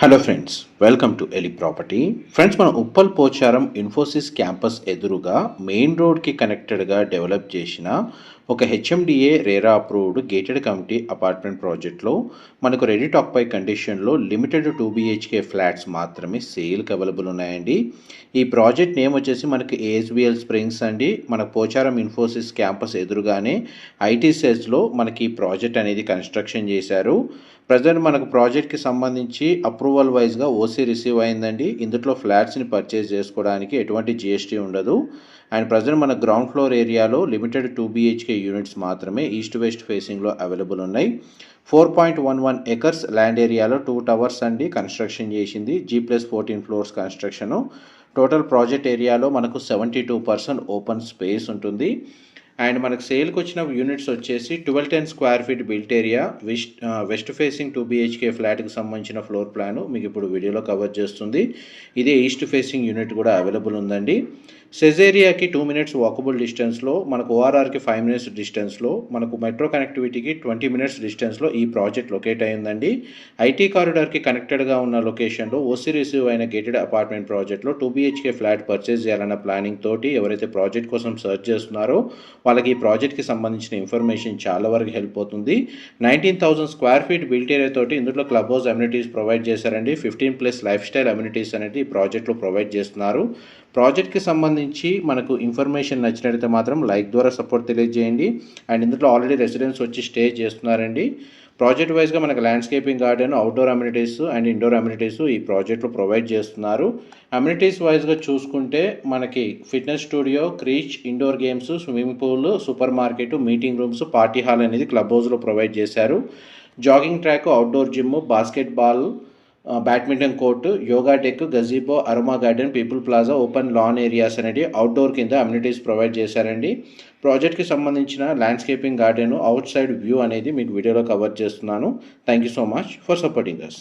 Hello friends, welcome to Eli property. Friends, మన Uppal Pocharam Infosys campus ఎదురుగా main రోడ్కి కనెక్టెడ్గా డెవలప్ చేసిన ఒక HMDA RERA approved gated community apartment ప్రాజెక్ట్లో మనకు రెడీ టాక్ పై కండిషన్లో లిమిటెడ్ 2 BHK ఫ్లాట్స్ మాత్రమే సేల్కి అవైలబుల్ ఉన్నాయండి. ఈ ప్రాజెక్ట్ నేమ్ వచ్చేసి మనకి ఏఎస్బిఎల్ స్ప్రింగ్స్ అండి. మన పోచారం ఇన్ఫోసిస్ క్యాంపస్ ఎదురుగానే ఐటీ సెజ్లో మనకి ఈ ప్రాజెక్ట్ అనేది కన్స్ట్రక్షన్ చేశారు. ప్రజెంట్ మనకు ప్రాజెక్ట్కి సంబంధించి అప్రూవల్ వైజ్గా ఓసీ రిసీవ్ అయిందండి. ఇందులో ఫ్లాట్స్ని పర్చేజ్ చేసుకోవడానికి ఎటువంటి జిఎస్టీ ఉండదు. అండ్ ప్రజెంట్ మన గ్రౌండ్ ఫ్లోర్ ఏరియాలో లిమిటెడ్ 2 BHK యూనిట్స్ మాత్రమే ఈస్ట్ వెస్ట్ ఫేసింగ్లో అవైలబుల్ ఉన్నాయి. 4.11 ఎకర్స్ ల్యాండ్ ఏరియాలో 2 టవర్స్ అండి కన్స్ట్రక్షన్ చేసింది. G+14 floors construction. Total project ఏరియాలో మనకు 72% ఓపెన్ స్పేస్ ఉంటుంది. అండ్ మనకు సేల్కి వచ్చిన యూనిట్స్ వచ్చేసి 1210 square feet built area, west facing 2 BHK ఫ్లాట్కి సంబంధించిన ఫ్లోర్ ప్లాను మీకు ఇప్పుడు వీడియోలో కవర్ చేస్తుంది. ఇదే ఈస్ట్ ఫేసింగ్ యూనిట్ కూడా అవైలబుల్ ఉందండి. సెజ్ ఏరియాకి 2 minutes వాకబుల్ డిస్టెన్స్లో, మనకు ఓఆర్ఆర్కి 5 minutes డిస్టెన్స్లో, మనకు మెట్రో కనెక్టివిటీకి 20 minutes డిస్టెన్స్లో ఈ ప్రాజెక్ట్ లొకేట్ అయిందండి. ఐటీ కారిడార్కి కనెక్టెడ్గా ఉన్న లొకేషన్లో ఓసీ రిసీవ్ అయిన గేటెడ్ అపార్ట్మెంట్ ప్రాజెక్ట్లో 2 BHK ఫ్లాట్ పర్చేజ్ చేయాలన్న ప్లానింగ్ తోటి ఎవరైతే ప్రాజెక్ట్ కోసం సర్చ్ చేస్తున్నారో వాళ్ళకి ఈ ప్రాజెక్ట్కి సంబంధించిన ఇన్ఫర్మేషన్ చాలా వరకు హెల్ప్ అవుతుంది. 19,000 స్క్వేర్ ఫీట్ బిల్ట్ ఏరియా తోటి ఇందులో క్లబ్ హౌస్ అమ్యూనిటీస్ ప్రొవైడ్ చేశారండి. 15+ లైఫ్ స్టైల్ అమ్యూనిటీస్ అనేది ఈ ప్రాజెక్ట్లో ప్రొవైడ్ చేస్తున్నారు. ప్రాజెక్ట్కి సంబంధించి మనకు ఇన్ఫర్మేషన్ నచ్చినట్లయితే మాత్రం లైక్ ద్వారా సపోర్ట్ తెలియజేయండి. అండ్ ఇందులో ఆల్రెడీ రెసిడెంట్స్ వచ్చి స్టే చేస్తున్నారండి. ప్రాజెక్ట్ వైజ్గా మనకు landscaping garden, outdoor amenities and indoor amenities ఈ ప్రాజెక్ట్లో ప్రొవైడ్ చేస్తున్నారు. అమ్యూనిటీస్ వైజ్గా చూసుకుంటే మనకి fitness studio, creche, indoor games, swimming pool, supermarket, meeting rooms, party hall అనేది క్లబ్ హౌస్లో ప్రొవైడ్ చేశారు. Jogging track, outdoor gym, basketball, badminton court, yoga deck, gazebo, aroma garden, people plaza, open lawn areas అనేది outdoor కింద amenities provide చేశారండి. ప్రాజెక్ట్కి సంబంధించిన landscaping garden outside view అనేది మీకు వీడియోలో కవర్ చేస్తున్నాను. Thank you so much for supporting us.